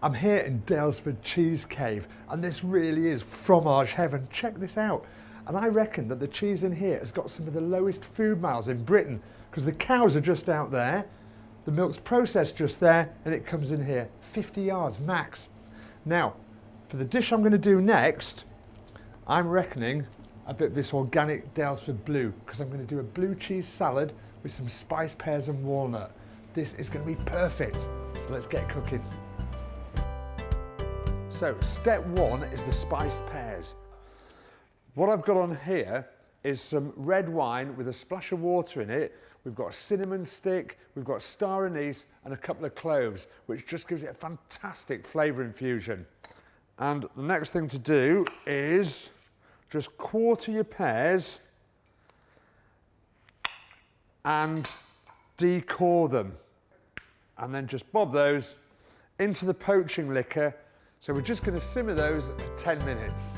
I'm here in Dalesford Cheese Cave, and this really is fromage heaven. Check this out. And I reckon that the cheese in here has got some of the lowest food miles in Britain, because the cows are just out there, the milk's processed just there, and it comes in here 50 yards max. Now, for the dish I'm going to do next, I'm reckoning a bit of this organic Dalesford blue, because I'm going to do a blue cheese salad with some spiced pears and walnut. This is going to be perfect. So let's get cooking. So step one is the spiced pears. What I've got on here is some red wine with a splash of water in it. We've got a cinnamon stick, we've got star anise and a couple of cloves, which just gives it a fantastic flavour infusion. And the next thing to do is just quarter your pears and decore them. And then just bob those into the poaching liquor. So we're just going to simmer those for 10 minutes.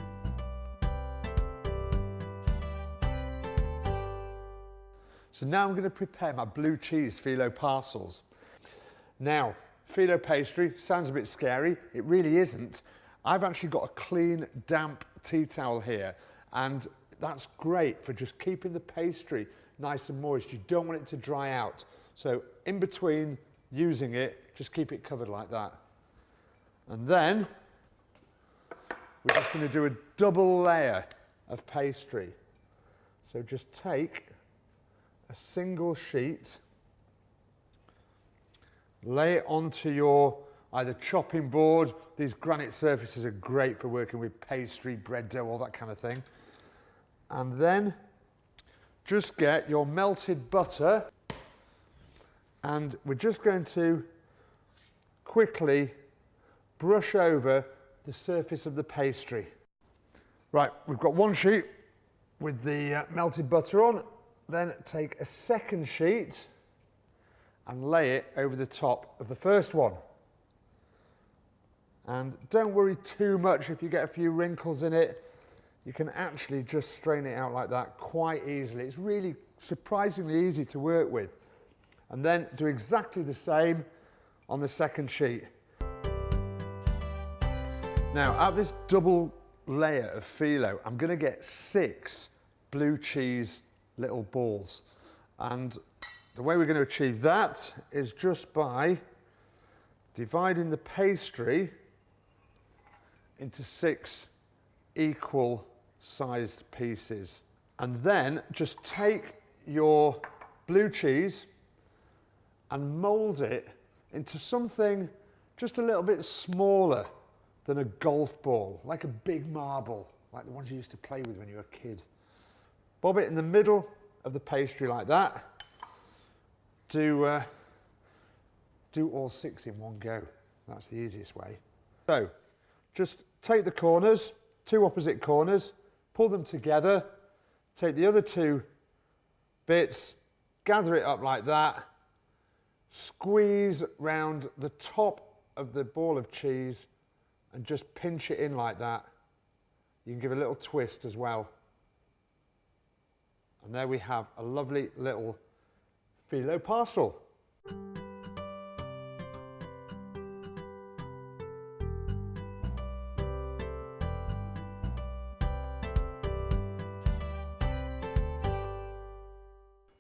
So now I'm going to prepare my blue cheese phyllo parcels. Now, phyllo pastry sounds a bit scary. It really isn't. I've actually got a clean, damp tea towel here, and that's great for just keeping the pastry nice and moist. You don't want it to dry out. So in between using it, just keep it covered like that. And then we're just going to do a double layer of pastry. So just take a single sheet, lay it onto your either chopping board. These granite surfaces are great for working with pastry, bread dough, all that kind of thing. And then just get your melted butter, and we're just going to quickly brush over the surface of the pastry. Right, we've got one sheet with the melted butter on. Then take a second sheet and lay it over the top of the first one. And don't worry too much if you get a few wrinkles in it. You can actually just strain it out like that quite easily. It's really surprisingly easy to work with. And then do exactly the same on the second sheet. Now, out of this double layer of phyllo, I'm going to get 6 blue cheese little balls. And the way we're going to achieve that is just by dividing the pastry into 6 equal sized pieces. And then just take your blue cheese and mould it into something just a little bit smaller than a golf ball, like a big marble, like the ones you used to play with when you were a kid. Bob it in the middle of the pastry like that. Do all 6 in one go. That's the easiest way. So just take the corners, 2 opposite corners, pull them together, take the other 2 bits, gather it up like that, squeeze round the top of the ball of cheese and just pinch it in like that. You can give a little twist as well. And there we have a lovely little phyllo parcel.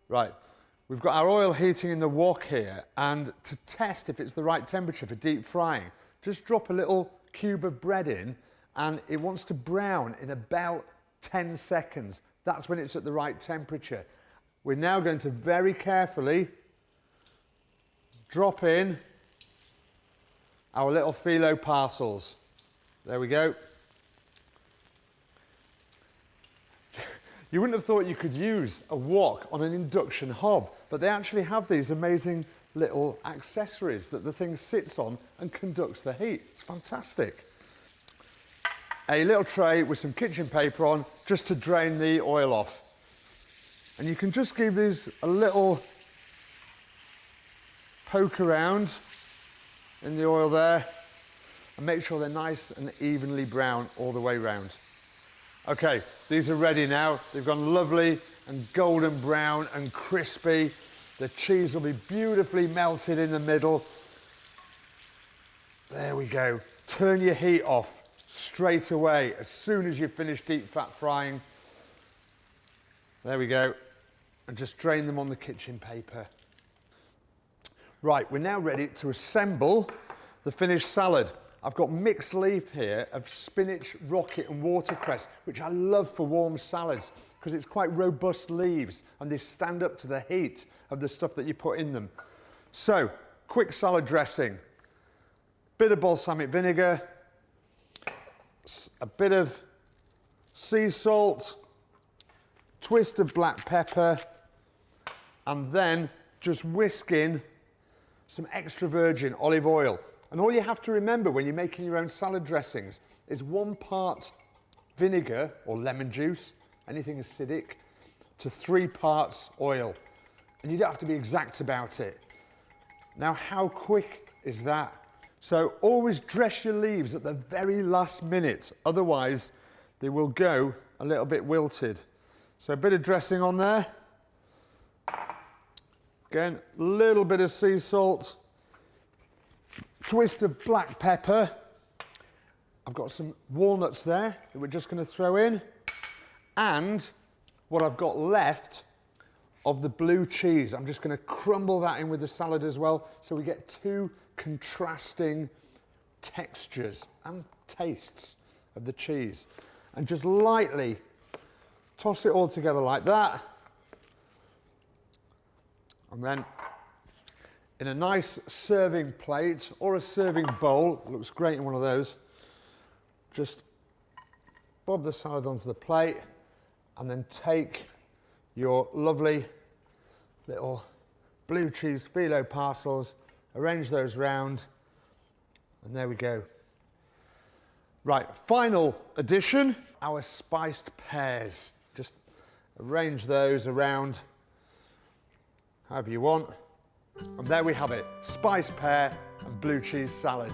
Right, we've got our oil heating in the wok here, and to test if it's the right temperature for deep frying, just drop a little cube of bread in, and it wants to brown in about 10 seconds. That's when it's at the right temperature. We're now going to very carefully drop in our little phyllo parcels. There we go. You wouldn't have thought you could use a wok on an induction hob, but they actually have these amazing little accessories that the thing sits on and conducts the heat. It's fantastic. A little tray with some kitchen paper on just to drain the oil off. And you can just give these a little poke around in the oil there and make sure they're nice and evenly brown all the way round. Okay, these are ready now. They've gone lovely and golden brown and crispy. The cheese will be beautifully melted in the middle. There we go. Turn your heat off straight away as soon as you finish deep fat frying. There we go. And just drain them on the kitchen paper. Right, we're now ready to assemble the finished salad. I've got mixed leaf here of spinach, rocket and watercress, which I love for warm salads because it's quite robust leaves and they stand up to the heat of the stuff that you put in them. So, quick salad dressing. Bit of balsamic vinegar, a bit of sea salt, twist of black pepper, and then just whisk in some extra virgin olive oil. And all you have to remember when you're making your own salad dressings is 1 part vinegar or lemon juice, anything acidic, to 3 parts oil. And you don't have to be exact about it. Now, how quick is that? So always dress your leaves at the very last minute, otherwise they will go a little bit wilted. So a bit of dressing on there. Again, a little bit of sea salt, twist of black pepper. I've got some walnuts there that we're just going to throw in. And what I've got left of the blue cheese, I'm just going to crumble that in with the salad as well, so we get 2 contrasting textures and tastes of the cheese. And just lightly toss it all together like that. And then in a nice serving plate or a serving bowl, it looks great in one of those, just bob the salad onto the plate and then take your lovely little blue cheese phyllo parcels, arrange those round, and there we go. Right, final addition, our spiced pears. Just arrange those around however you want. And there we have it, spiced pear and blue cheese salad.